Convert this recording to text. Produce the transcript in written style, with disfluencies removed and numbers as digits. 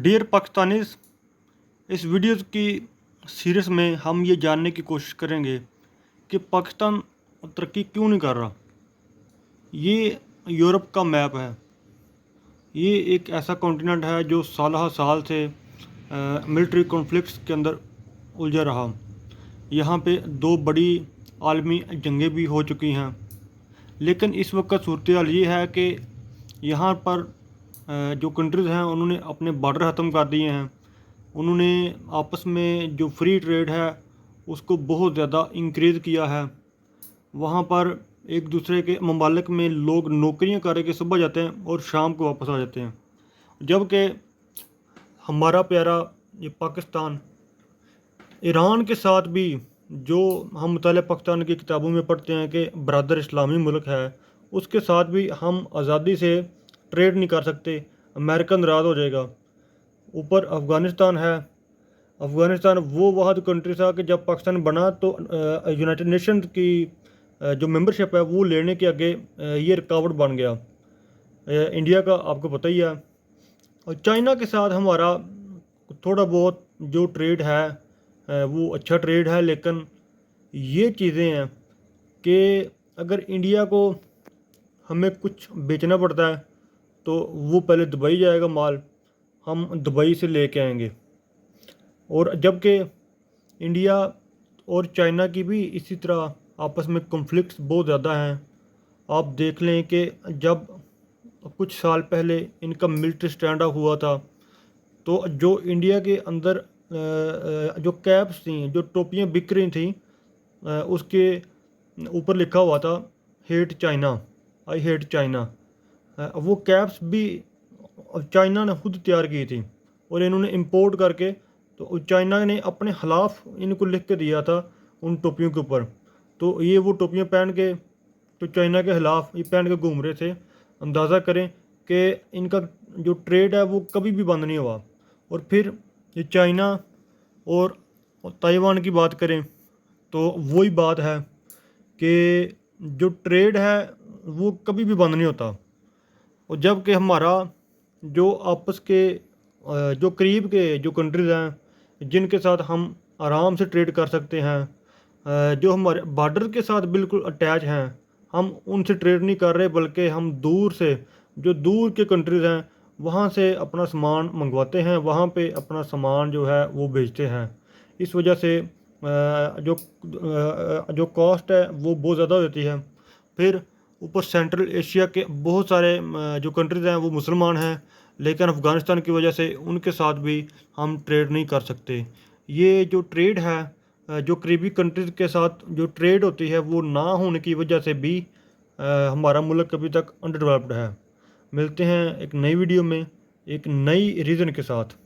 Dear Pakistanis, इस video की series में हम ये जानने की कोशिश करेंगे कि पाकिस्तान तरक्की क्यों नहीं कर रहा। ये यूरोप का मैप है। ये एक ऐसा कॉन्टिनेंट है जो साल साल से मिलिट्री कॉन्फ्लिक्ट्स के अंदर उलझा रहा। यहाँ पे दो बड़ी आलमी जंगें भी हो चुकी हैं, लेकिन इस वक्त सूरत हाल ये है कि यहाँ पर जो कंट्रीज़ हैं उन्होंने अपने बॉर्डर ख़त्म कर दिए हैं। उन्होंने आपस में जो फ्री ट्रेड है उसको बहुत ज़्यादा इंक्रीज़ किया है। वहाँ पर एक दूसरे के ममालिक में लोग नौकरियाँ करके सुबह जाते हैं और शाम को वापस आ जाते हैं, जबकि हमारा प्यारा ये पाकिस्तान ईरान के साथ भी, जो हम मुतालिया पाकिस्तान की किताबों में पढ़ते हैं कि बरदर इस्लामी मुल्क है, उसके साथ भी हम आज़ादी से ट्रेड नहीं कर सकते। अमेरिका नाराज़ हो जाएगा। ऊपर अफ़गानिस्तान है। अफ़गानिस्तान वो वाहद कंट्री था कि जब पाकिस्तान बना तो यूनाइटेड नेशन की जो मेंबरशिप है वो लेने के आगे ये रुकावट बन गया। इंडिया का आपको पता ही है। और चाइना के साथ हमारा थोड़ा बहुत जो ट्रेड है वो अच्छा ट्रेड है, लेकिन ये चीज़ें हैं कि अगर इंडिया को हमें कुछ बेचना पड़ता है तो वो पहले दुबई जाएगा माल, हम दुबई से लेके आएंगे। और जबकि इंडिया और चाइना की भी इसी तरह आपस में कॉन्फ्लिक्ट्स बहुत ज़्यादा हैं। आप देख लें कि जब कुछ साल पहले इनका मिलिट्री स्टैंड ऑफ हुआ था तो जो इंडिया के अंदर जो कैप्स थी, जो टोपियाँ बिक रही थी, उसके ऊपर लिखा हुआ था hate China, I hate China. वो कैप्स भी चाइना ने खुद तैयार की थी और इन्होंने इंपोर्ट करके, तो चाइना ने अपने खिलाफ इनको लिख के दिया था उन टोपियों के ऊपर। तो ये वो टोपियाँ पहन के तो चाइना के ख़िलाफ़ ये पहन के घूम रहे थे। अंदाज़ा करें कि इनका जो ट्रेड है वो कभी भी बंद नहीं हुआ। और फिर ये चाइना और ताइवान की बात करें तो वही बात है कि जो ट्रेड है वो कभी भी बंद नहीं होता। और जबकि हमारा जो आपस के जो करीब के जो कंट्रीज़ हैं जिनके साथ हम आराम से ट्रेड कर सकते हैं, जो हमारे बॉर्डर के साथ बिल्कुल अटैच हैं, हम उनसे ट्रेड नहीं कर रहे, बल्कि हम दूर से, जो दूर के कंट्रीज़ हैं वहाँ से अपना सामान मंगवाते हैं, वहाँ पे अपना सामान जो है वो बेचते हैं। इस वजह से जो कॉस्ट है वो बहुत ज़्यादा होती है। फिर ऊपर सेंट्रल एशिया के बहुत सारे जो कंट्रीज़ हैं वो मुसलमान हैं, लेकिन अफ़गानिस्तान की वजह से उनके साथ भी हम ट्रेड नहीं कर सकते। ये जो ट्रेड है, जो करीबी कंट्रीज़ के साथ जो ट्रेड होती है वो ना होने की वजह से भी हमारा मुल्क अभी तक अंडर डेवलप्ड है। मिलते हैं एक नई वीडियो में एक नई रीज़न के साथ।